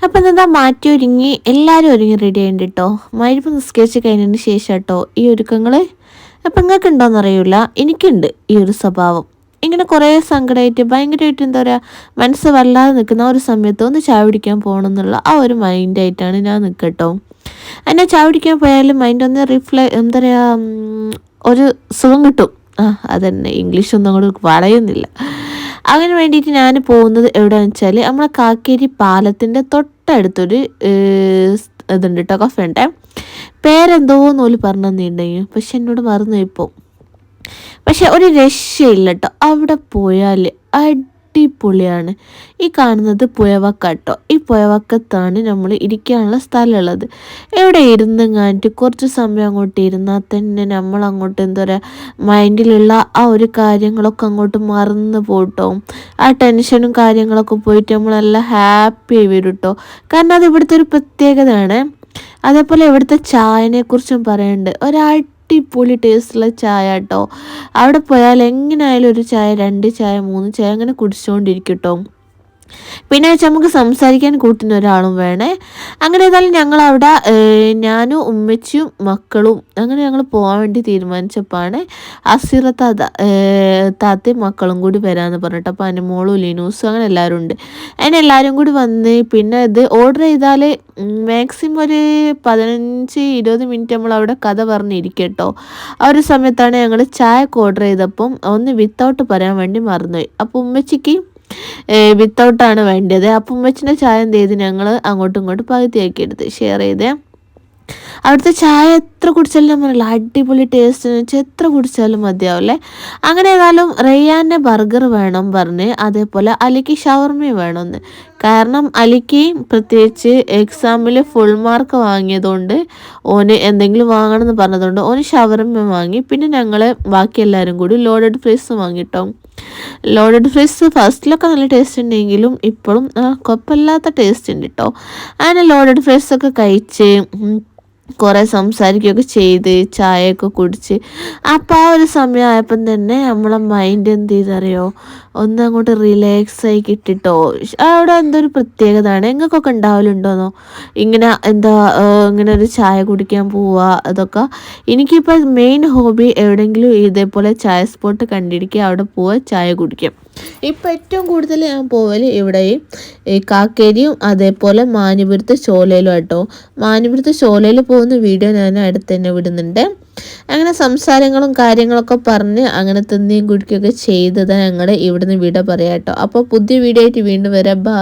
അപ്പം എന്താ മാറ്റി ഒരുങ്ങി എല്ലാവരും ഒരുങ്ങി റെഡി ആയിട്ടുണ്ട് കേട്ടോ. മഗ്‌രിബ് നിസ്കരിച്ച് കഴിഞ്ഞതിന് ശേഷം കേട്ടോ ഈ ഒരുക്കങ്ങൾ. അപ്പം നിങ്ങൾക്ക് ഉണ്ടോയെന്ന് അറിയില്ല, എനിക്കുണ്ട് ഈ ഒരു സ്വഭാവം. ഇങ്ങനെ കുറേ സങ്കടമായിട്ട് ഭയങ്കരമായിട്ട് എന്താ പറയുക, മനസ്സ് വല്ലാതെ നിൽക്കുന്ന ആ ഒരു സമയത്ത് ഒന്ന് ചായ കുടിക്കാൻ പോകണം എന്നുള്ള ആ ഒരു മൈൻഡായിട്ടാണ് ഞാൻ നിൽക്കട്ടോ. എന്നെ ചായ കുടിക്കാൻ പോയാലും മൈൻഡ് ഒന്ന് എന്താ പറയുക, ഒരു സുഖം കിട്ടും. അതന്നെ, ഇംഗ്ലീഷൊന്നും അങ്ങോട്ട് പറയുന്നില്ല. അതിന് വേണ്ടിയിട്ട് ഞാൻ പോകുന്നത് എവിടെയാണെന്ന് വെച്ചാൽ നമ്മളെ കാക്കേരി പാലത്തിൻ്റെ തൊട്ടടുത്തൊരു ഇതുണ്ട് കേട്ടോ, കഫേ ഉണ്ട്. പേരെന്തോന്ന് പോലും പറഞ്ഞു തന്നിട്ടുണ്ടെങ്കിൽ, പക്ഷെ എന്നോട് മറന്നു ഇപ്പോൾ. പക്ഷെ ഒരു രക്ഷയില്ല കേട്ടോ, അവിടെ പോയാൽ അടിപൊളിയാണ്. ഈ കാണുന്നത് പുഴവക്കാട്ടോ. ഈ പുഴവക്കത്താണ് നമ്മൾ ഇരിക്കാനുള്ള സ്ഥലമുള്ളത്. ഇവിടെ ഇരുന്നങ്ങാനിട്ട് കുറച്ച് സമയം അങ്ങോട്ട് ഇരുന്നാൽ തന്നെ നമ്മൾ അങ്ങോട്ട് എന്താ പറയുക, മൈൻഡിലുള്ള ആ ഒരു കാര്യങ്ങളൊക്കെ അങ്ങോട്ട് മറന്ന് പോട്ടോ. ആ ടെൻഷനും കാര്യങ്ങളൊക്കെ പോയിട്ട് നമ്മളെല്ലാം ഹാപ്പി ആയി വരും കേട്ടോ. കാരണം അത് ഇവിടുത്തെ ഒരു പ്രത്യേകതയാണ്. അതേപോലെ ഇവിടുത്തെ ചായനെക്കുറിച്ചും പറയുന്നുണ്ട്. അടിപൊളി ടേസ്റ്റുള്ള ചായ കേട്ടോ. അവിടെ പോയാൽ എങ്ങനെയായാലും ഒരു ചായ, 2 ചായ, 3 ചായ അങ്ങനെ കുടിച്ചുകൊണ്ടിരിക്കും കേട്ടോ. പിന്നെ വെച്ചാൽ നമുക്ക് സംസാരിക്കാൻ കൂട്ടിന് ഒരാളും വേണേ. അങ്ങനെ ഏതായാലും ഞങ്ങളവിടെ ഞാനും ഉമ്മച്ചിയും മക്കളും അങ്ങനെ ഞങ്ങൾ പോകാൻ വേണ്ടി തീരുമാനിച്ചപ്പോഴാണ് അസിറ താത്തയും മക്കളും കൂടി വരാമെന്ന് പറഞ്ഞിട്ട്. അപ്പോൾ അനുമോളും ലിനൂസും അങ്ങനെ എല്ലാവരും ഉണ്ട്. അങ്ങനെ എല്ലാവരും കൂടി വന്ന് പിന്നെ ഇത് ഓർഡർ ചെയ്താൽ മാക്സിമം ഒരു 15-20 മിനിറ്റ് നമ്മൾ അവിടെ കഥ പറഞ്ഞിരിക്കും കേട്ടോ. ആ ഒരു സമയത്താണ് ഞങ്ങൾ ചായക്ക് ഓർഡർ ചെയ്തപ്പം ഒന്ന് വിത്തൗട്ട് പറയാൻ വേണ്ടി മറന്നുപോയി. അപ്പോൾ ഉമ്മച്ചിക്ക് വിത്തൗട്ടാണ് വേണ്ടത്. അപ്പം ഉമ്മച്ചിൻ്റെ ചായ എന്ത് ചെയ്ത് ഞങ്ങൾ അങ്ങോട്ടും ഇങ്ങോട്ടും പകുതിയാക്കി എടുത്ത് ഷെയർ ചെയ്തേ. അവിടുത്തെ ചായ എത്ര കുടിച്ചാലും ഞാൻ പറയില്ല, അടിപൊളി ടേസ്റ്റ് എന്ന് വെച്ചാൽ എത്ര കുടിച്ചാലും മതിയാവില്ലേ. അങ്ങനെ ഏതായാലും റയ്യാൻ്റെ ബർഗർ വേണം പറഞ്ഞ്, അതേപോലെ അലിക്ക് ഷവർമയും വേണമെന്ന്. കാരണം അലിക്ക് പ്രത്യേകിച്ച് എക്സാമിൽ ഫുൾ മാർക്ക് വാങ്ങിയതുകൊണ്ട് ഓന് എന്തെങ്കിലും വാങ്ങണമെന്ന് പറഞ്ഞതുകൊണ്ട് ഓന് ഷവർമ വാങ്ങി. പിന്നെ ഞങ്ങൾ ബാക്കി എല്ലാവരും കൂടി ലോഡഡ് ഫ്രൈസ് വാങ്ങിട്ടോ. ലോഡഡ് ഫ്രൈസ് ഫസ്റ്റിലൊക്കെ നല്ല ടേസ്റ്റ് ഉണ്ടെങ്കിലും ഇപ്പോഴും കുഴപ്പമില്ലാത്ത ടേസ്റ്റ് ഉണ്ട് കേട്ടോ. അങ്ങനെ ലോഡഡ് ഫ്രൈസൊക്കെ കഴിച്ച് കുറേ സംസാരിക്കുകയൊക്കെ ചെയ്ത് ചായയൊക്കെ കുടിച്ച് അപ്പോൾ ആ ഒരു സമയമായപ്പം തന്നെ നമ്മളെ മൈൻഡ് എന്ത് ചെയ്തറിയോ, ഒന്നങ്ങോട്ട് റിലാക്സായി കിട്ടിട്ടോ. അവിടെ എന്തൊരു പ്രത്യേകതയാണ്. നിങ്ങൾക്കൊക്കെ ഉണ്ടാവലുണ്ടോന്നോ ഇങ്ങനെ എന്താ ഇങ്ങനെ ഒരു ചായ കുടിക്കാൻ പോവുക അതൊക്കെ. എനിക്കിപ്പോൾ മെയിൻ ഹോബി എവിടെയെങ്കിലും ഇതേപോലെ ചായ സ്പോട്ട് കണ്ടിരിക്കുക, അവിടെ പോവുക, ചായ കുടിക്കാം. ഇപ്പം ഏറ്റവും കൂടുതൽ ഞാൻ പോവൽ ഇവിടെ ഈ കാക്കേരിയും അതേപോലെ മാനിപുരത്ത് ചോലയിലും കേട്ടോ. മാനിപുരത്ത് ചോലയിൽ പോകുന്ന വീഡിയോ ഞാൻ അടുത്ത് തന്നെ വിടുന്നുണ്ട്. അങ്ങനെ സംസാരങ്ങളും കാര്യങ്ങളൊക്കെ പറഞ്ഞ് അങ്ങനെ തിന്നുകയും കുടിക്കുകയൊക്കെ ചെയ്തത് ഞങ്ങൾ ഇവിടുന്ന് വിട പറയാം കേട്ടോ. അപ്പോൾ പുതിയ വീഡിയോ ആയിട്ട് വീണ്ടും വരാം.